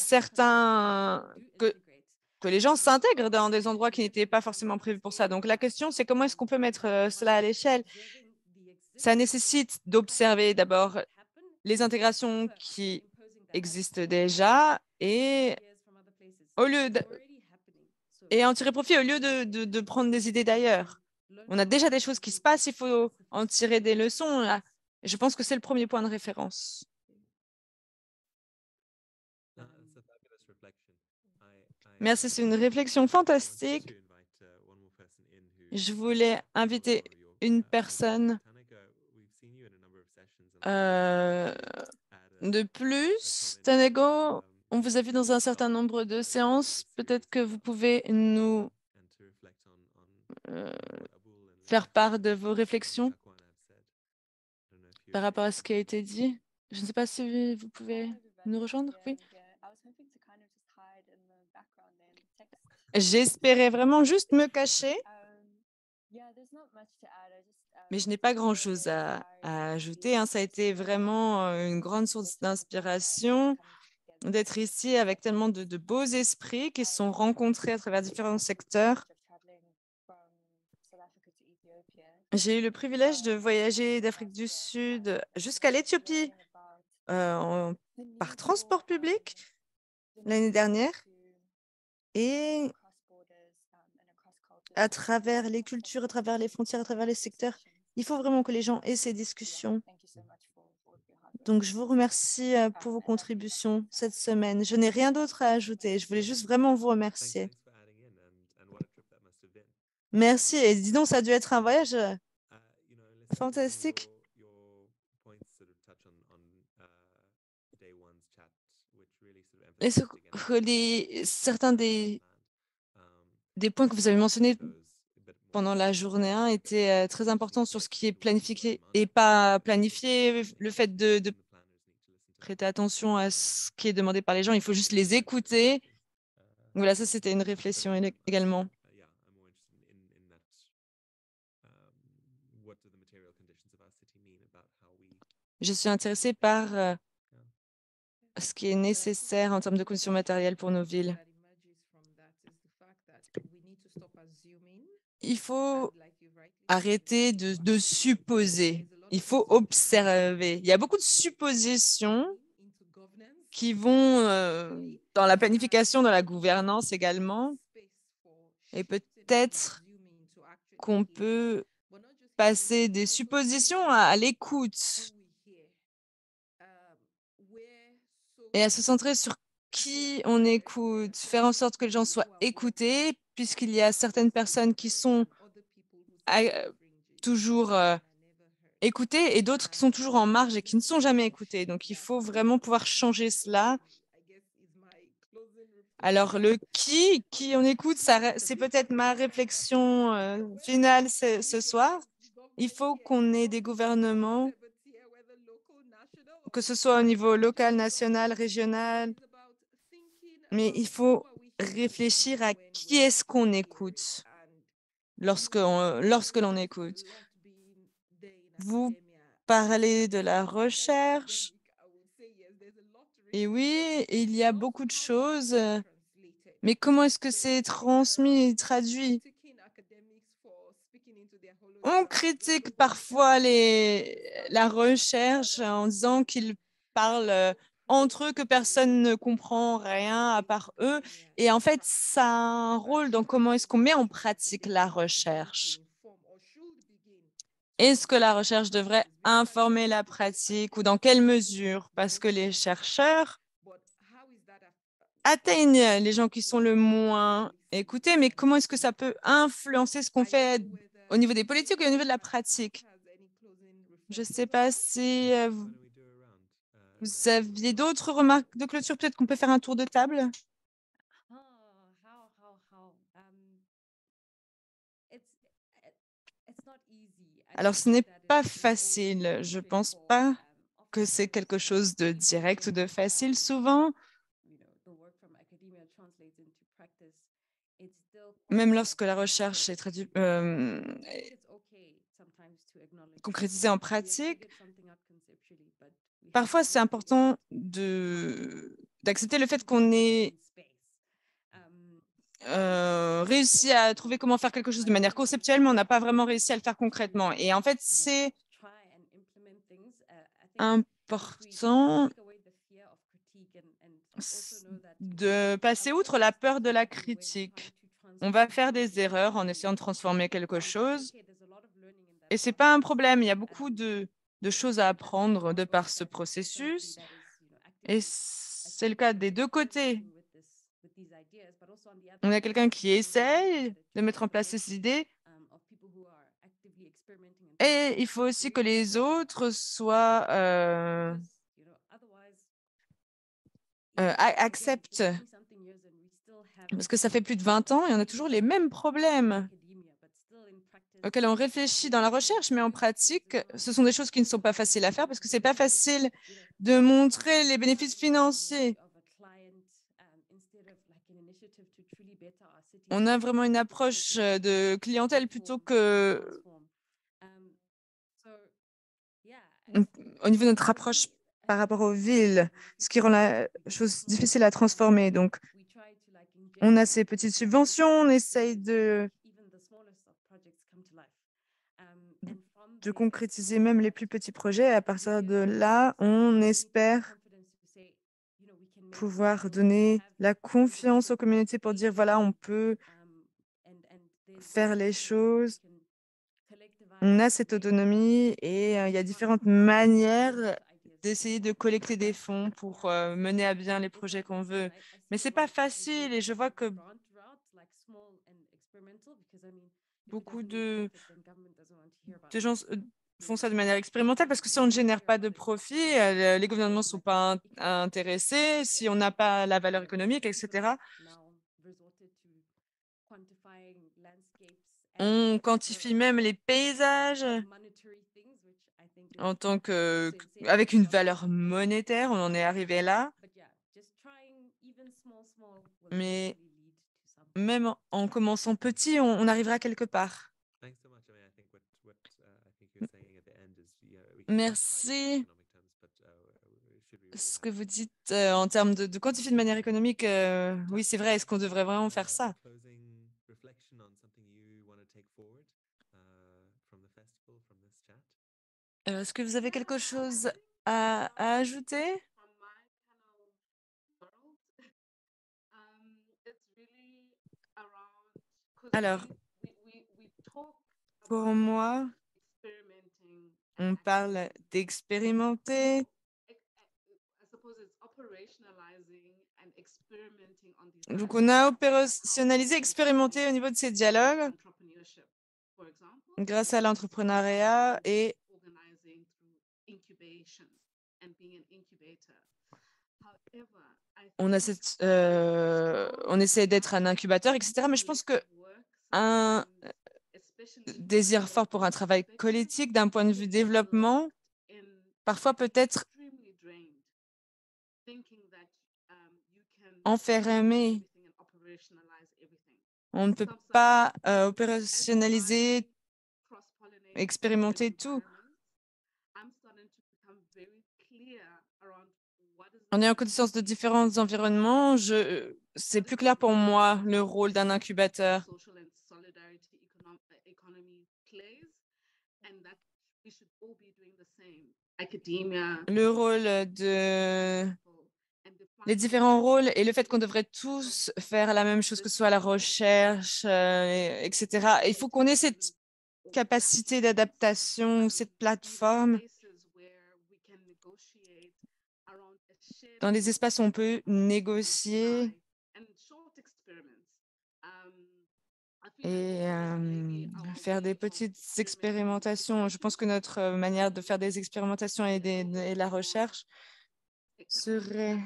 que les gens s'intègrent dans des endroits qui n'étaient pas forcément prévus pour ça. Donc, la question, c'est comment est-ce qu'on peut mettre cela à l'échelle? Ça nécessite d'observer d'abord les intégrations qui existent déjà et en tirer profit au lieu de prendre des idées d'ailleurs. On a déjà des choses qui se passent, il faut en tirer des leçons. Là. Je pense que c'est le premier point de référence. Merci, c'est une réflexion fantastique. Je voulais inviter une personne de plus. Tanego, on vous a vu dans un certain nombre de séances. Peut-être que vous pouvez nous faire part de vos réflexions par rapport à ce qui a été dit. Je ne sais pas si vous pouvez nous rejoindre. Oui. J'espérais vraiment juste me cacher, mais je n'ai pas grand-chose à ajouter. Hein. Ça a été vraiment une grande source d'inspiration d'être ici avec tellement de beaux esprits qui se sont rencontrés à travers différents secteurs. J'ai eu le privilège de voyager d'Afrique du Sud jusqu'à l'Éthiopie par transport public l'année dernière. Et à travers les cultures, à travers les frontières, à travers les secteurs, il faut vraiment que les gens aient ces discussions. Donc, je vous remercie pour vos contributions cette semaine. Je n'ai rien d'autre à ajouter. Je voulais juste vraiment vous remercier. Merci. Et dis donc, ça a dû être un voyage fantastique. Et certains des points que vous avez mentionnés pendant la journée 1 étaient très importants sur ce qui est planifié et pas planifié, le fait de prêter attention à ce qui est demandé par les gens. Il faut juste les écouter. Voilà, ça, c'était une réflexion également. Je suis intéressée par ce qui est nécessaire en termes de conditions matérielles pour nos villes. Il faut arrêter de supposer. Il faut observer. Il y a beaucoup de suppositions qui vont dans la planification, dans la gouvernance également. Et peut-être qu'on peut passer des suppositions à l'écoute et à se centrer sur qui on écoute, faire en sorte que les gens soient écoutés, puisqu'il y a certaines personnes qui sont toujours écoutées et d'autres qui sont toujours en marge et qui ne sont jamais écoutées. Donc, il faut vraiment pouvoir changer cela. Alors, le qui on écoute, c'est peut-être ma réflexion finale ce soir. Il faut qu'on ait des gouvernements, que ce soit au niveau local, national, régional, mais il faut réfléchir à qui est-ce qu'on écoute lorsque l'on écoute. Vous parlez de la recherche. Et oui, il y a beaucoup de choses, mais comment est-ce que c'est transmis et traduit? On critique parfois la recherche en disant qu'ils parlent entre eux, que personne ne comprend rien à part eux. Et en fait, ça a un rôle dans comment est-ce qu'on met en pratique la recherche. Est-ce que la recherche devrait informer la pratique ou dans quelle mesure? Parce que les chercheurs atteignent les gens qui sont le moins écoutés, mais comment est-ce que ça peut influencer ce qu'on fait au niveau des politiques et au niveau de la pratique? Je ne sais pas si vous aviez d'autres remarques de clôture. Peut-être qu'on peut faire un tour de table. Alors, ce n'est pas facile. Je ne pense pas que c'est quelque chose de direct ou de facile. Souvent, même lorsque la recherche est concrétisée en pratique, parfois c'est important d'accepter le fait qu'on ait réussi à trouver comment faire quelque chose de manière conceptuelle, mais on n'a pas vraiment réussi à le faire concrètement. Et en fait, c'est important de passer outre la peur de la critique. On va faire des erreurs en essayant de transformer quelque chose. Et ce n'est pas un problème. Il y a beaucoup de choses à apprendre de par ce processus. Et c'est le cas des deux côtés. On a quelqu'un qui essaye de mettre en place ces idées. Et il faut aussi que les autres soient acceptent. Parce que ça fait plus de 20 ans et on a toujours les mêmes problèmes auxquels on réfléchit dans la recherche, mais en pratique, ce sont des choses qui ne sont pas faciles à faire parce que ce n'est pas facile de montrer les bénéfices financiers. On a vraiment une approche de clientèle plutôt que au niveau de notre approche par rapport aux villes, ce qui rend la chose difficile à transformer. Donc, on a ces petites subventions, on essaye de concrétiser même les plus petits projets. Et à partir de là, on espère pouvoir donner la confiance aux communautés pour dire, voilà, on peut faire les choses. On a cette autonomie et il y a différentes manières d'essayer de collecter des fonds pour mener à bien les projets qu'on veut. Mais ce n'est pas facile et je vois que beaucoup de gens font ça de manière expérimentale parce que si on ne génère pas de profit, les gouvernements ne sont pas intéressés, si on n'a pas la valeur économique, etc. On quantifie même les paysages en tant avec une valeur monétaire, on en est arrivé là. Mais même en commençant petit, on arrivera quelque part. Merci. Ce que vous dites en termes de quantifier de manière économique, oui, c'est vrai. Est-ce qu'on devrait vraiment faire ça? Est-ce que vous avez quelque chose à ajouter? Alors, pour moi, on parle d'expérimenter. Donc, on a opérationnalisé, expérimenté au niveau de ces dialogues grâce à l'entrepreneuriat et on essaie d'être un incubateur, etc. Mais je pense que un désir fort pour un travail politique d'un point de vue développement, parfois peut être enfermé. On ne peut pas opérationnaliser, expérimenter tout. En ayant connaissance de différents environnements, c'est plus clair pour moi le rôle d'un incubateur. Le rôle les différents rôles et le fait qu'on devrait tous faire la même chose, que ce soit la recherche, etc. Il faut qu'on ait cette capacité d'adaptation, cette plateforme dans les espaces où on peut négocier et faire des petites expérimentations. Je pense que notre manière de faire des expérimentations et de la recherche serait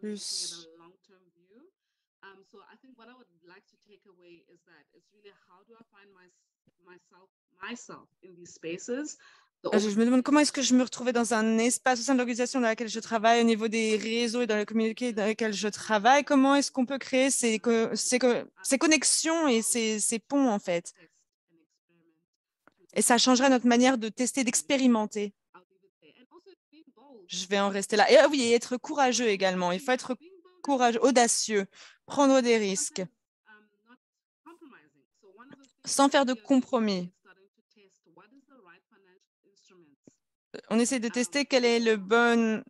plus. Je me demande comment est-ce que je me retrouvais dans un espace au sein de l'organisation dans laquelle je travaille, au niveau des réseaux et dans les communautés dans lesquelles je travaille. Comment est-ce qu'on peut créer ces connexions et ces ponts, en fait? Et ça changerait notre manière de tester, d'expérimenter. Je vais en rester là. Et oui, et être courageux également. Il faut être courageux, audacieux, prendre des risques, sans faire de compromis. On essaie de tester quel est le bon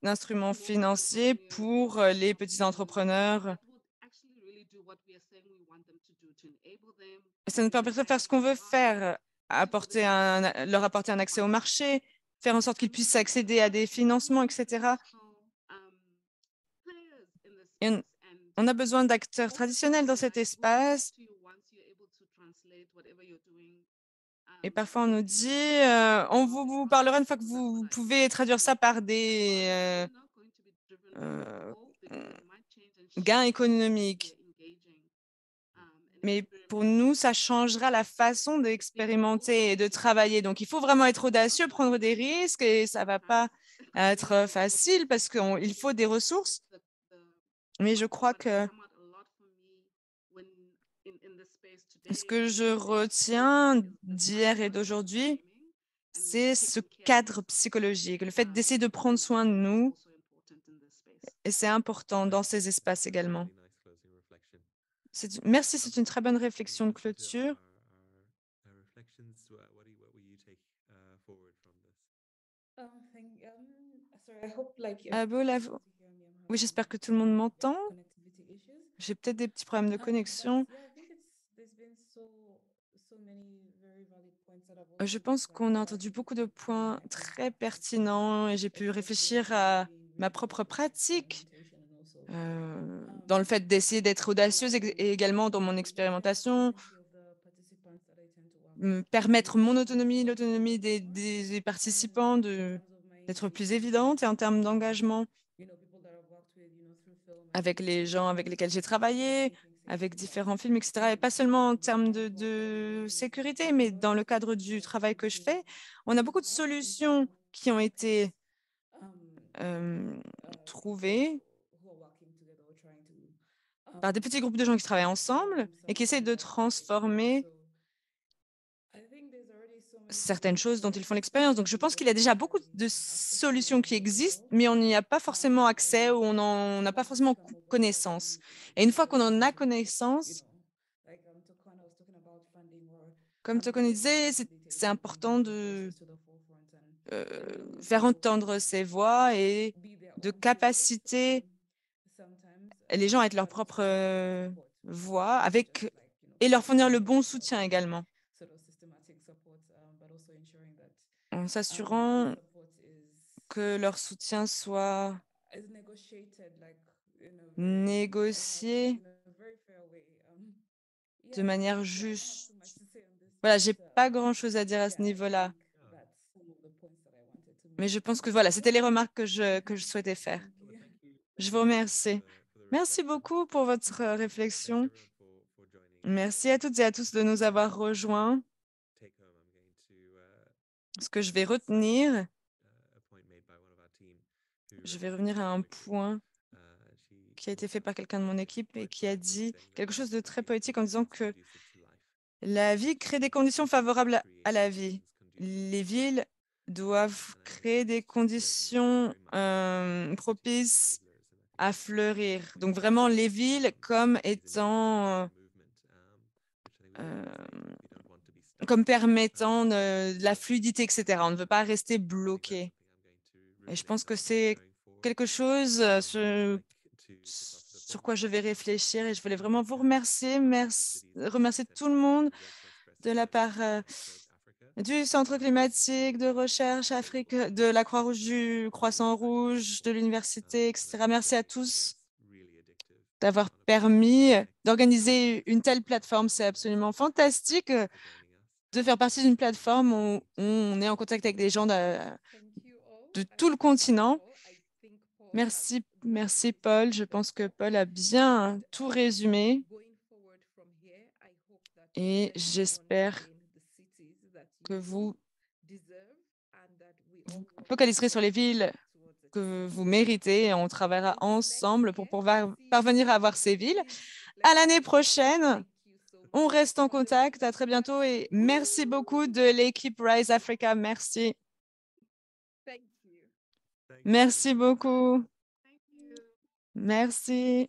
instrument financier pour les petits entrepreneurs. Ça nous permet de faire ce qu'on veut faire, leur apporter un accès au marché, faire en sorte qu'ils puissent accéder à des financements, etc. Et on a besoin d'acteurs traditionnels dans cet espace. Et parfois, on nous dit, on vous parlera une fois que vous pouvez traduire ça par des gains économiques. Mais pour nous, ça changera la façon d'expérimenter et de travailler. Donc, il faut vraiment être audacieux, prendre des risques et ça ne va pas être facile parce qu'il faut des ressources. Mais je crois que ce que je retiens d'hier et d'aujourd'hui, c'est ce cadre psychologique, le fait d'essayer de prendre soin de nous. Et c'est important dans ces espaces également. Merci, c'est une très bonne réflexion de clôture. Oui, j'espère que tout le monde m'entend. J'ai peut-être des petits problèmes de connexion. Je pense qu'on a entendu beaucoup de points très pertinents et j'ai pu réfléchir à ma propre pratique dans le fait d'essayer d'être audacieuse et également dans mon expérimentation, permettre mon autonomie, l'autonomie des participants d'être plus évidente et en termes d'engagement avec les gens avec lesquels j'ai travaillé, avec différents films, etc. Et pas seulement en termes de sécurité, mais dans le cadre du travail que je fais, on a beaucoup de solutions qui ont été trouvées par des petits groupes de gens qui travaillent ensemble et qui essaient de transformer certaines choses dont ils font l'expérience. Donc, je pense qu'il y a déjà beaucoup de solutions qui existent, mais on n'y a pas forcément accès ou on n'a pas forcément connaissance. Et une fois qu'on en a connaissance, comme Tokon disait, c'est important de faire entendre ces voix et de capaciter les gens à être leur propre voix et leur fournir le bon soutien également, en s'assurant que leur soutien soit négocié de manière juste. Voilà, j'ai pas grand-chose à dire à ce niveau-là. Mais je pense que voilà, c'était les remarques que je souhaitais faire. Je vous remercie. Merci beaucoup pour votre réflexion. Merci à toutes et à tous de nous avoir rejoints. Ce que je vais retenir, je vais revenir à un point qui a été fait par quelqu'un de mon équipe et qui a dit quelque chose de très poétique en disant que la vie crée des conditions favorables à la vie. Les villes doivent créer des conditions propices à fleurir. Donc vraiment les villes comme étant, comme permettant de la fluidité, etc. On ne veut pas rester bloqué. Et je pense que c'est quelque chose sur quoi je vais réfléchir et je voulais vraiment vous remercier, remercier tout le monde de la part du Centre climatique de recherche Afrique, de la Croix-Rouge, du Croissant Rouge, de l'université, etc. Merci à tous d'avoir permis d'organiser une telle plateforme. C'est absolument fantastique de faire partie d'une plateforme où on est en contact avec des gens de tout le continent. Merci, merci Paul. Je pense que Paul a bien tout résumé et j'espère que vous focaliserez sur les villes que vous méritez et on travaillera ensemble pour pouvoir parvenir à avoir ces villes. À l'année prochaine, on reste en contact. À très bientôt et merci beaucoup de l'équipe Rise Africa. Merci. Merci beaucoup. Merci.